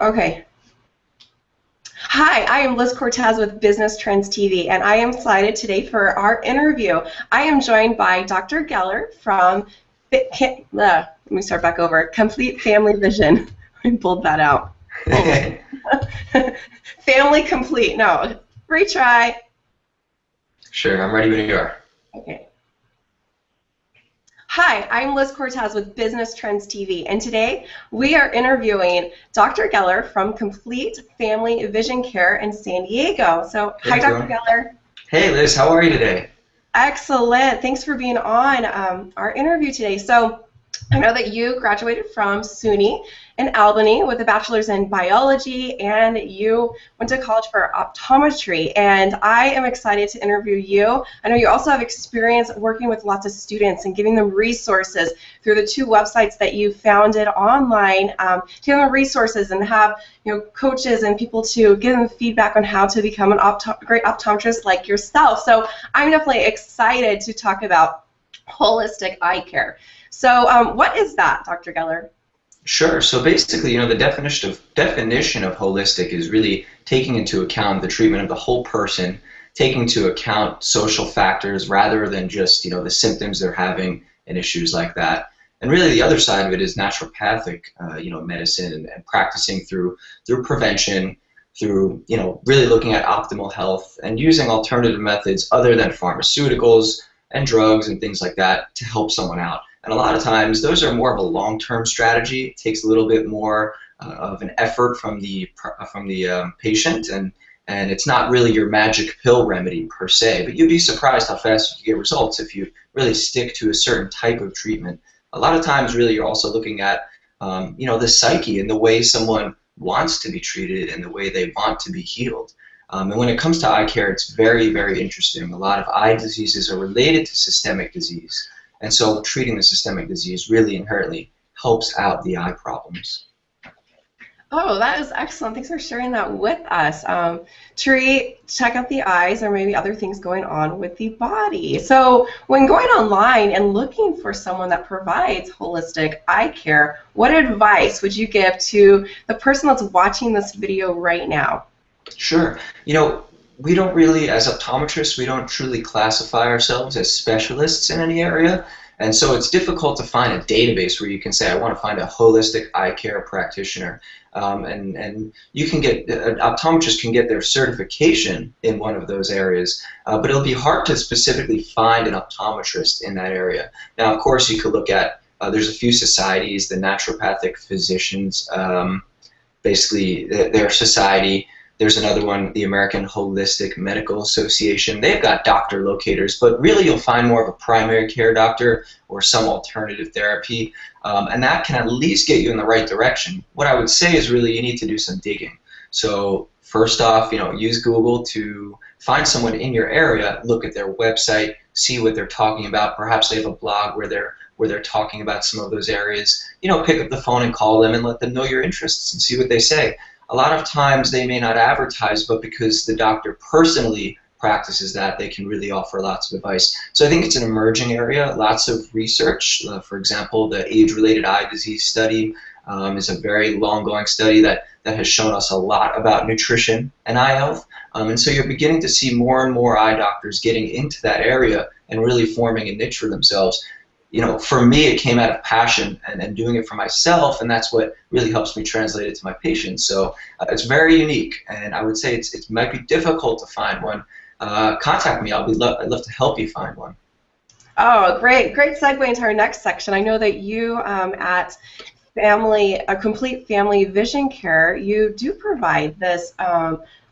Okay. Hi, I am Liz Cortez with Business Trends TV, and I am excited today for our interview. I am joined by Dr. Geller from, let me start back over, Complete Family Vision. I pulled that out. Family Complete. No, retry. Sure, I'm ready when you are. Okay. Hi, I'm Liz Cortez with Business Trends TV, and today we are interviewing Dr. Geller from Complete Family Vision Care in San Diego. So, hi, Dr. Geller. Hey, Liz, how are you today? Excellent. Thanks for being on our interview today. So, I know that you graduated from SUNY in Albany with a bachelor's in biology, and you went to college for optometry, and I am excited to interview you. I know you also have experience working with lots of students and giving them resources through the two websites that you founded online, to give them resources and have coaches and people to give them feedback on how to become a great optometrist like yourself. So I'm definitely excited to talk about holistic eye care. So what is that, Dr. Geller? Sure. So basically, the definition of holistic is really taking into account the treatment of the whole person, taking into account social factors rather than just, the symptoms they're having and issues like that. And really the other side of it is naturopathic, medicine and practicing through prevention, through, really looking at optimal health and using alternative methods other than pharmaceuticals and drugs and things like that to help someone out. And a lot of times those are more of a long-term strategy. It takes a little bit more of an effort from the patient, and it's not really your magic pill remedy per se, but you'd be surprised how fast you get results if you really stick to a certain type of treatment. A lot of times really you're also looking at the psyche and the way someone wants to be treated and the way they want to be healed. And when it comes to eye care, it's very, very interesting. A lot of eye diseases are related to systemic disease. And so treating the systemic disease really inherently helps out the eye problems. Oh, that is excellent. Thanks for sharing that with us. To check out the eyes or maybe other things going on with the body. So when going online and looking for someone that provides holistic eye care, what advice would you give to the person that's watching this video right now? Sure. We don't really, as optometrists, we don't truly classify ourselves as specialists in any area, and so it's difficult to find a database where you can say, I want to find a holistic eye care practitioner. And you can get, an optometrist can get their certification in one of those areas, but it'll be hard to specifically find an optometrist in that area. Now, of course, you could look at, there's a few societies, the Naturopathic Physicians, basically their society. There's another one, the American Holistic Medical Association. They've got doctor locators, but really you'll find more of a primary care doctor or some alternative therapy, and that can at least get you in the right direction. What I would say is really you need to do some digging. So first off, use Google to find someone in your area, look at their website, see what they're talking about. Perhaps they have a blog where they're talking about some of those areas. Pick up the phone and call them and let them know your interests and see what they say. A lot of times they may not advertise, but because the doctor personally practices that, they can really offer lots of advice. So I think it's an emerging area, lots of research. For example, the age-related eye disease study is a very long-going study that has shown us a lot about nutrition and eye health. And so you're beginning to see more and more eye doctors getting into that area and really forming a niche for themselves. For me, it came out of passion and doing it for myself, and that's what really helps me translate it to my patients. So it's very unique, and I would say it might be difficult to find one. Contact me. I'd love to help you find one. Oh, great segue into our next section. I know that you at Complete Family Vision Care, you do provide this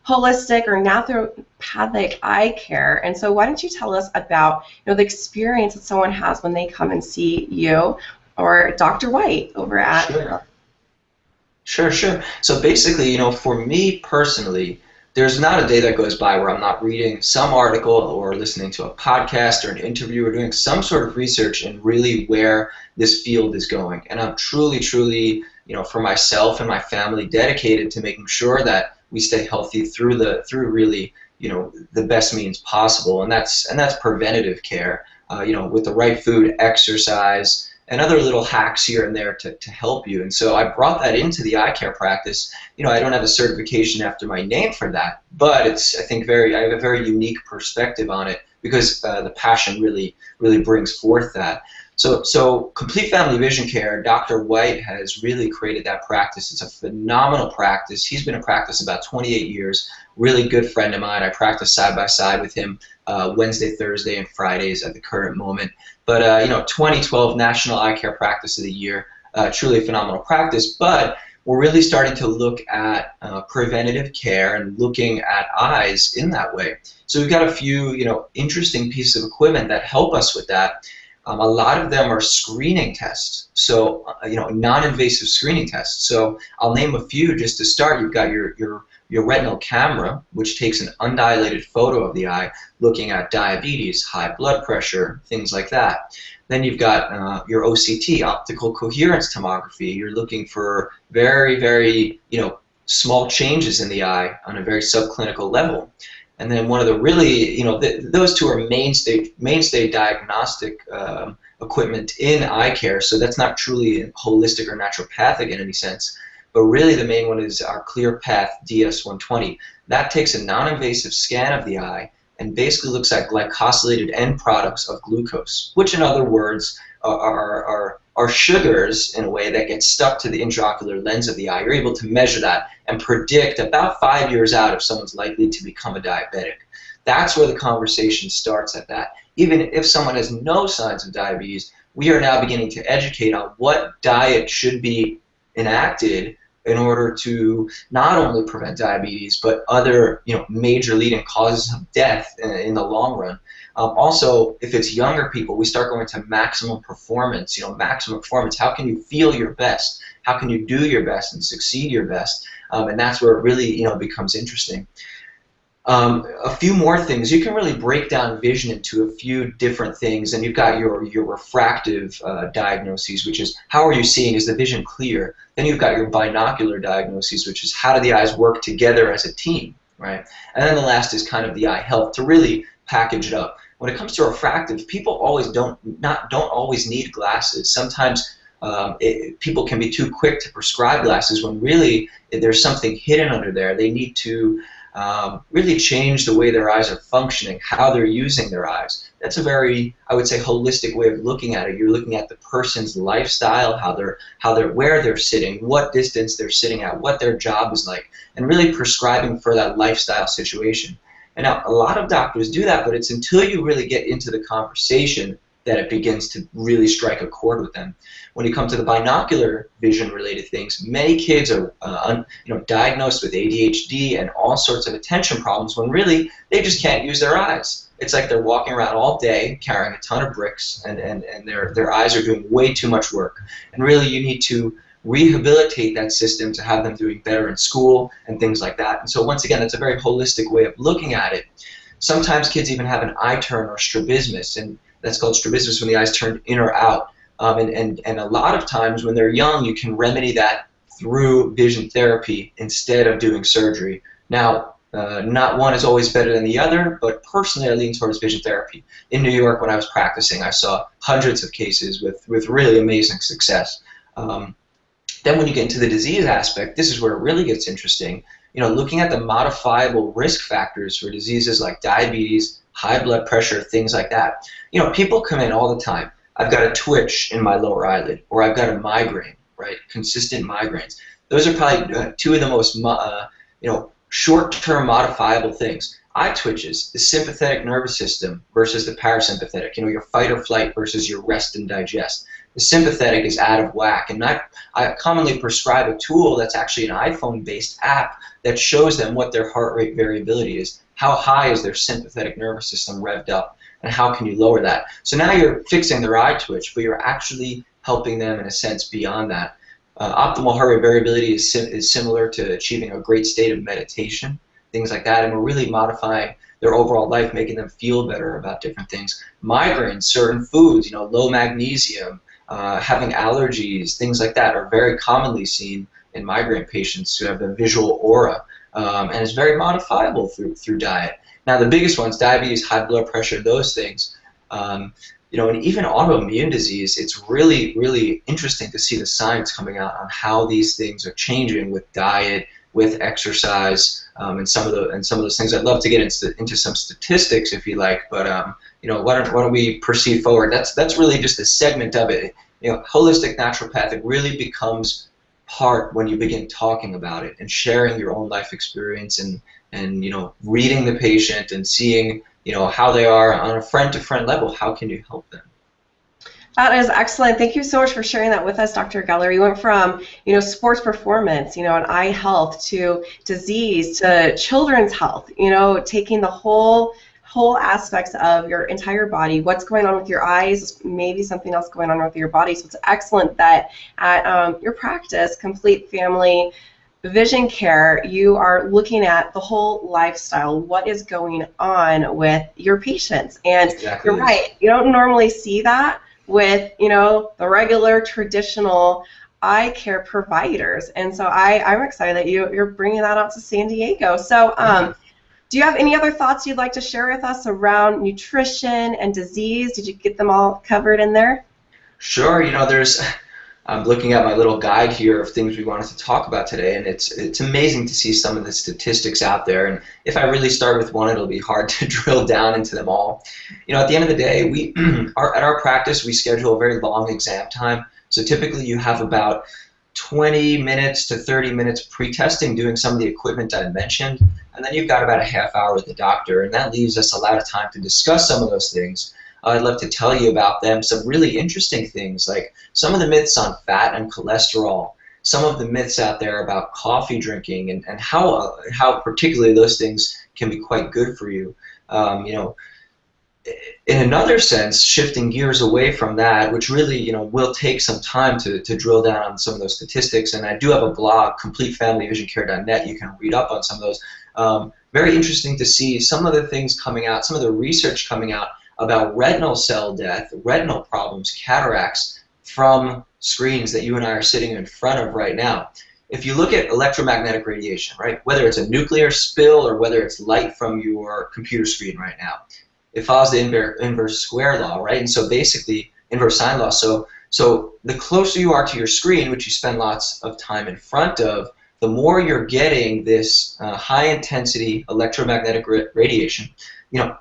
holistic or naturopathic eye care, and so why don't you tell us about the experience that someone has when they come and see you or Dr. White over at Sure. So basically, for me personally, there's not a day that goes by where I'm not reading some article or listening to a podcast or an interview or doing some sort of research in really where this field is going. And I'm truly, for myself and my family, dedicated to making sure that we stay healthy through really, the best means possible, and that's preventative care. With the right food, exercise, and other little hacks here and there to help you. And so I brought that into the eye care practice. I don't have a certification after my name for that, but it's, I think, I have a very unique perspective on it because the passion really brings forth that. So Complete Family Vision Care, Dr. White has really created that practice. It's a phenomenal practice. He's been in practice about 28 years, really good friend of mine. I practice side by side with him Wednesday, Thursday, and Fridays at the current moment. But 2012 National Eye Care Practice of the Year, truly a phenomenal practice. But we're really starting to look at preventative care and looking at eyes in that way. So we've got a few interesting pieces of equipment that help us with that. A lot of them are screening tests, so non-invasive screening tests. So I'll name a few just to start. You've got your retinal camera, which takes an undilated photo of the eye, looking at diabetes, high blood pressure, things like that. Then you've got your OCT, optical coherence tomography. You're looking for very small changes in the eye on a very subclinical level. And then one of the really, those two are mainstay diagnostic equipment in eye care. So that's not truly holistic or naturopathic in any sense. But really the main one is our ClearPath DS120. That takes a non-invasive scan of the eye and basically looks at glycosylated end products of glucose, which in other words are sugars in a way that get stuck to the intraocular lens of the eye. You're able to measure that and predict about 5 years out if someone's likely to become a diabetic. That's where the conversation starts at that. Even if someone has no signs of diabetes, we are now beginning to educate on what diet should be enacted in order to not only prevent diabetes, but other major leading causes of death in the long run. Also, if it's younger people, we start going to maximum performance. Maximum performance. How can you feel your best? How can you do your best and succeed your best? And that's where it really becomes interesting. A few more things. You can really break down vision into a few different things, and you've got your refractive diagnoses, which is how are you seeing? Is the vision clear? Then you've got your binocular diagnoses, which is how do the eyes work together as a team, right? And then the last is kind of the eye health to really package it up. When it comes to refractive, people always don't always need glasses. Sometimes people can be too quick to prescribe glasses when really there's something hidden under there. They need to really change the way their eyes are functioning, how they're using their eyes. That's a very, I would say, holistic way of looking at it. You're looking at the person's lifestyle, where they're sitting, what distance they're sitting at, what their job is like, and really prescribing for that lifestyle situation. And now a lot of doctors do that, but it's until you really get into the conversation that it begins to really strike a chord with them. When you come to the binocular vision-related things, many kids are diagnosed with ADHD and all sorts of attention problems when really they just can't use their eyes. It's like they're walking around all day carrying a ton of bricks and their eyes are doing way too much work. And really you need to rehabilitate that system to have them doing better in school and things like that. And so once again, it's a very holistic way of looking at it. Sometimes kids even have an eye turn or strabismus, and that's called strabismus when the eyes turn in or out. And a lot of times when they're young, you can remedy that through vision therapy instead of doing surgery. Now, not one is always better than the other, but personally I lean towards vision therapy. In New York, when I was practicing, I saw hundreds of cases with really amazing success. Then when you get into the disease aspect, this is where it really gets interesting. Looking at the modifiable risk factors for diseases like diabetes, high blood pressure, things like that. People come in all the time. I've got a twitch in my lower eyelid, or I've got a migraine, right? Consistent migraines. Those are probably two of the most, short-term modifiable things. Eye twitches, the sympathetic nervous system versus the parasympathetic. Your fight or flight versus your rest and digest. The sympathetic is out of whack, and I commonly prescribe a tool that's actually an iPhone-based app that shows them what their heart rate variability is. How high is their sympathetic nervous system revved up, and how can you lower that? So now you're fixing their eye twitch, but you're actually helping them in a sense beyond that. Optimal heart rate variability is similar to achieving a great state of meditation, things like that, and we're really modifying their overall life, making them feel better about different things. Migraines, certain foods, low magnesium, having allergies, things like that are very commonly seen in migraine patients who have a visual aura, and it's very modifiable through diet. Now the biggest ones, diabetes, high blood pressure, those things, and even autoimmune disease, it's really, really interesting to see the science coming out on how these things are changing with diet, with exercise, and some of those things. I'd love to get into some statistics if you like, but why don't we proceed forward? That's really just a segment of it. Holistic naturopathic really becomes part when you begin talking about it and sharing your own life experience and reading the patient and seeing how they are on a friend-to-friend level. How can you help them? That is excellent. Thank you so much for sharing that with us, Dr. Geller. You went from, sports performance, and eye health to disease to children's health, taking the whole aspects of your entire body, what's going on with your eyes, maybe something else going on with your body. So it's excellent that at your practice, Complete Family Vision Care, you are looking at the whole lifestyle, what is going on with your patients. And exactly. You're right, you don't normally see that with, the regular traditional eye care providers. And so I'm excited that you're bringing that out to San Diego. So do you have any other thoughts you'd like to share with us around nutrition and disease? Did you get them all covered in there? Sure. I'm looking at my little guide here of things we wanted to talk about today, and it's amazing to see some of the statistics out there. And if I really start with one, it'll be hard to drill down into them all. At the end of the day, we at our practice, we schedule a very long exam time. So typically you have about 20 minutes to 30 minutes pre-testing doing some of the equipment I mentioned, and then you've got about a half hour with the doctor, and that leaves us a lot of time to discuss some of those things. I'd love to tell you about them, some really interesting things, like some of the myths on fat and cholesterol, some of the myths out there about coffee drinking, and how particularly those things can be quite good for you. In another sense, shifting gears away from that, which really will take some time to drill down on some of those statistics, and I do have a blog, CompleteFamilyVisionCare.net. You can read up on some of those. Very interesting to see some of the things coming out, some of the research coming out about retinal cell death, retinal problems, cataracts from screens that you and I are sitting in front of right now. If you look at electromagnetic radiation, right, whether it's a nuclear spill or whether it's light from your computer screen right now, it follows the inverse square law, right? And so basically, inverse sine law. So the closer you are to your screen, which you spend lots of time in front of, the more you're getting this high-intensity electromagnetic radiation,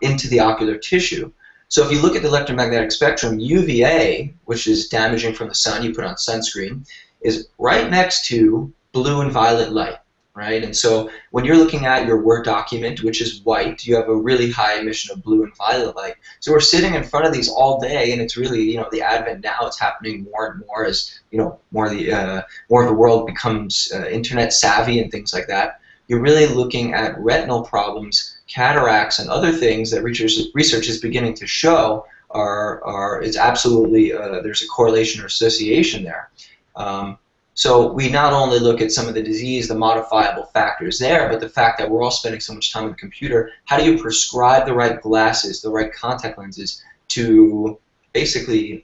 into the ocular tissue. So if you look at the electromagnetic spectrum, UVA, which is damaging from the sun, you put on sunscreen, is right next to blue and violet light, right? And so when you're looking at your Word document, which is white, you have a really high emission of blue and violet light. So we're sitting in front of these all day, and it's really, the advent now, it's happening more and more as, more of the world becomes internet savvy and things like that. You're really looking at retinal problems, cataracts, and other things that research is beginning to show it's absolutely, there's a correlation or association there. So we not only look at some of the disease, the modifiable factors there, but the fact that we're all spending so much time on the computer. How do you prescribe the right glasses, the right contact lenses to basically,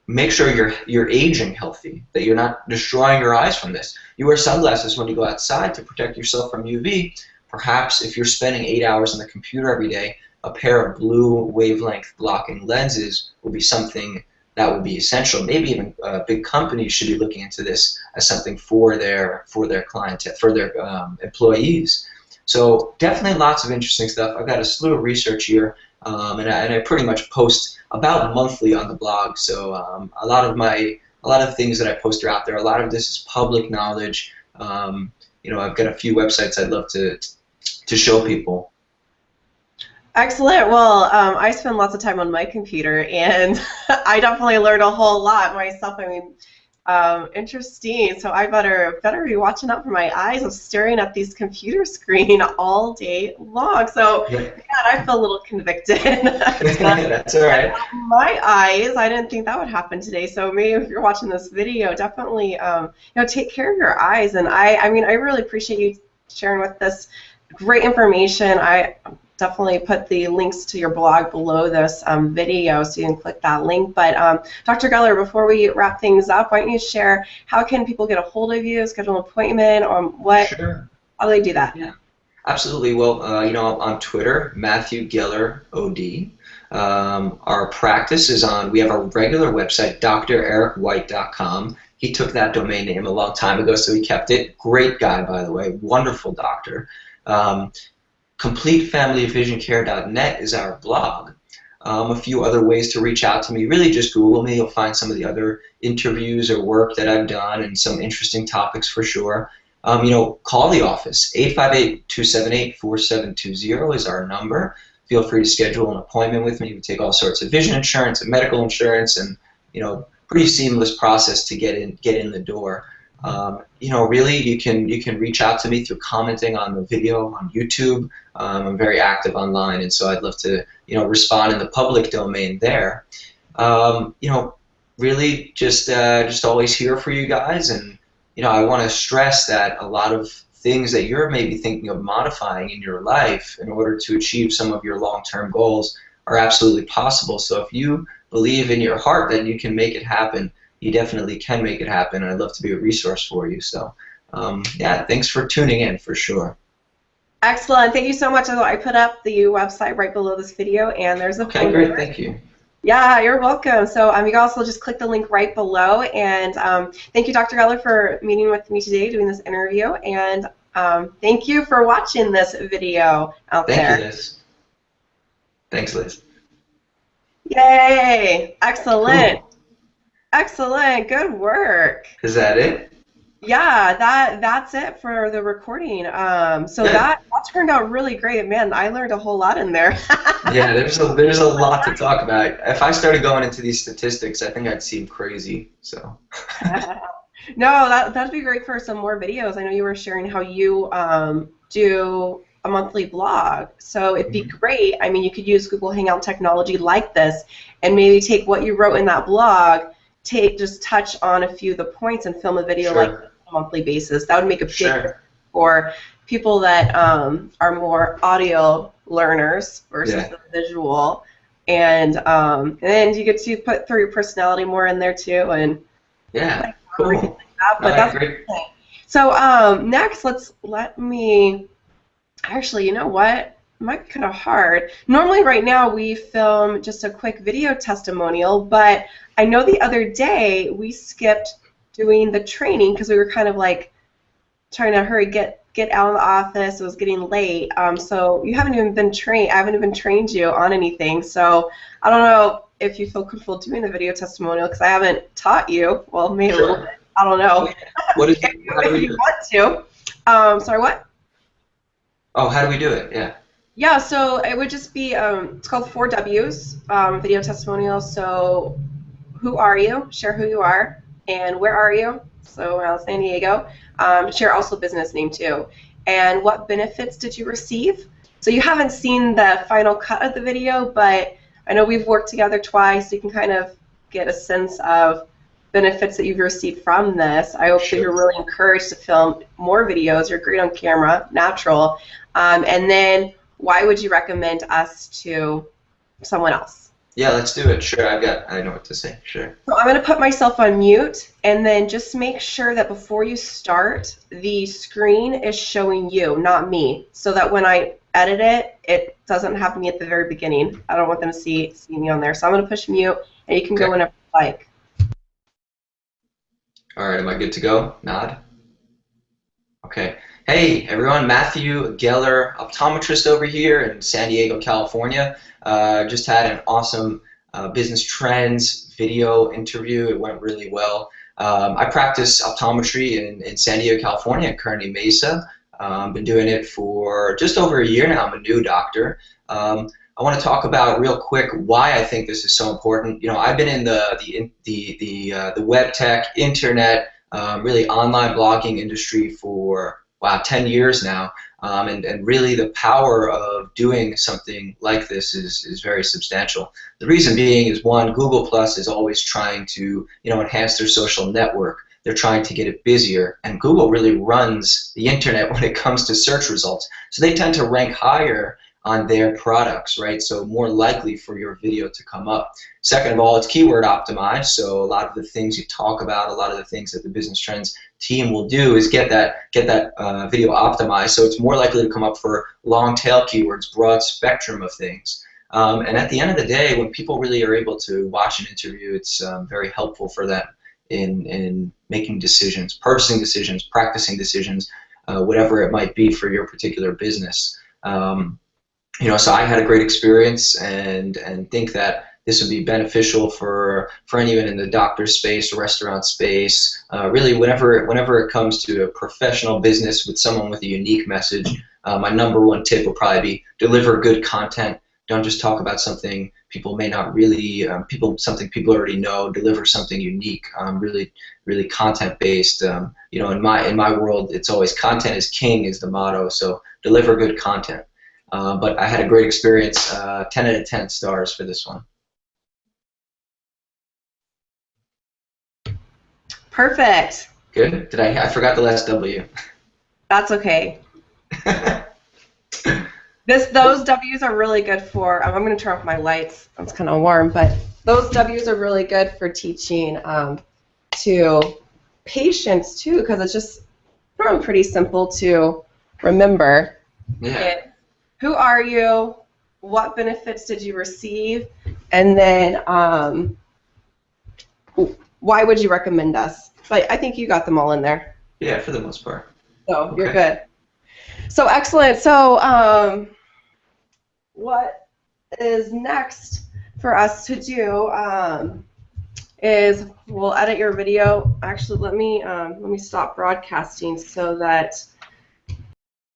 make sure you're aging healthy, that you're not destroying your eyes from this. You wear sunglasses when you go outside to protect yourself from UV. Perhaps if you're spending 8 hours on the computer every day, a pair of blue wavelength blocking lenses will be something that would be essential. Maybe even big companies should be looking into this as something for their clientele, for their employees. So definitely lots of interesting stuff. I've got a slew of research here, and I pretty much post about monthly on the blog. So a lot of things that I post are out there. A lot of this is public knowledge. I've got a few websites I'd love to show people. Excellent. Well, I spend lots of time on my computer, and I definitely learned a whole lot myself. I mean, interesting. So I better be watching out for my eyes. I'm staring at these computer screen all day long. So, yeah. God, I feel a little convicted. That's all right. My eyes, I didn't think that would happen today. So maybe if you're watching this video, definitely, take care of your eyes. And I mean, I really appreciate you sharing with this great information. I definitely put the links to your blog below this video, so you can click that link. But Dr. Geller, before we wrap things up, why don't you share how can people get a hold of you, schedule an appointment, or what? Sure. How do they do that? Yeah. Absolutely. Well, on Twitter, Matthew Geller, OD. Our practice is we have our regular website, drericwhite.com. He took that domain name a long time ago, so he kept it. Great guy, by the way, wonderful doctor. Um, CompleteFamilyVisionCare.net is our blog. A few other ways to reach out to me, really just Google me. You'll find some of the other interviews or work that I've done and some interesting topics for sure. Call the office. 858-278-4720 is our number. Feel free to schedule an appointment with me. We take all sorts of vision insurance and medical insurance, and pretty seamless process to get in the door. Really, you can reach out to me through commenting on the video on YouTube. I'm very active online, and so I'd love to respond in the public domain there. Really just always here for you guys, and I want to stress that a lot of things that you're maybe thinking of modifying in your life in order to achieve some of your long-term goals are absolutely possible. So if you believe in your heart that you can make it happen, you definitely can make it happen, and I'd love to be a resource for you. So, yeah, thanks for tuning in, for sure. Excellent. Thank you so much. I put up the website right below this video, and there's a Okay, great. Thank you. Yeah, you're welcome. So you can also just click the link right below. And thank you, Dr. Geller, for meeting with me today, doing this interview. And thank you for watching this video out there. Thank you, Liz. Thanks, Liz. Yay! Excellent. Cool. Excellent. Good work. Is that it? Yeah, that's it for the recording. So that turned out really great. Man, I learned a whole lot in there. Yeah, there's a lot to talk about. If I started going into these statistics, I think I'd seem crazy. So. No, that'd be great for some more videos. I know you were sharing how you do a monthly blog. So it'd be great. I mean, you could use Google Hangout technology like this and maybe take what you wrote in that blog, just touch on a few of the points and film a video like this on a monthly basis. That would make a big difference for people that are more audio learners versus the visual. And then you get to put through your personality more in there too. And yeah, cool. Like that. But that's great. So next, let me. Actually, you know what? It might be kind of hard. Normally, right now, we film just a quick video testimonial, but I know the other day we skipped doing the training because we were kind of like trying to hurry, get out of the office. It was getting late. So you haven't even been trained. I haven't even trained you on anything. So I don't know if you feel comfortable doing the video testimonial because I haven't taught you. Well, maybe a little bit. I don't know. What is if you want to. Sorry, what? Oh, how do we do it? Yeah. Yeah, so it would just be, it's called 4Ws, video testimonial. So who are you? Share who you are. And where are you? So San Diego. Share also business name too. And what benefits did you receive? So you haven't seen the final cut of the video, but I know we've worked together twice. So you can kind of get a sense of benefits that you've received from this. I hope that you're really encouraged to film more videos. You're great on camera, natural. And then why would you recommend us to someone else? Yeah, let's do it. Sure, I know what to say. Sure. So I'm going to put myself on mute, and then just make sure that before you start, the screen is showing you, not me, so that when I edit it, it doesn't have me at the very beginning. I don't want them to see me on there. So I'm going to push mute, and you can go whenever you like. All right, am I good to go? Nod. Okay. Hey, everyone, Matthew Geller, optometrist over here in San Diego, California. Just had an awesome business trends video interview. It went really well. I practice optometry in San Diego, California at Kearny Mesa. Been doing it for just over a year now. I'm a new doctor. I want to talk about real quick why I think this is so important. I've been in the web tech, internet, really online blogging industry for 10 years now, and really the power of doing something like this is very substantial. The reason being is, one, Google Plus is always trying to enhance their social network. They're trying to get it busier, and Google really runs the internet when it comes to search results. So they tend to rank higher on their products, right? So more likely for your video to come up. Second of all, it's keyword optimized, so a lot of the things you talk about, a lot of the things that the Business Trends team will do is get that video optimized, so it's more likely to come up for long tail keywords, broad spectrum of things. And at the end of the day, when people really are able to watch an interview, it's very helpful for them in making decisions, purchasing decisions, practicing decisions, whatever it might be for your particular business. So I had a great experience and think that this would be beneficial for anyone in the doctor space, restaurant space, really whenever it comes to a professional business with someone with a unique message. My number one tip will probably be deliver good content. Don't just talk about something people may not really, something people already know. Deliver something unique, really content based. In my world, it's always content is king is the motto. So deliver good content. But I had a great experience. 10 out of 10 stars for this one. Perfect. Good. I forgot the last W. That's okay. Those W's are really good for. I'm going to turn off my lights. It's kind of warm, but those W's are really good for teaching to patients too, because it's just pretty simple to remember. Yeah. Who are you? What benefits did you receive? And then why would you recommend us? But I think you got them all in there. Yeah, for the most part. So okay. You're good. So excellent. So what is next for us to do is we'll edit your video. Actually, let me stop broadcasting so that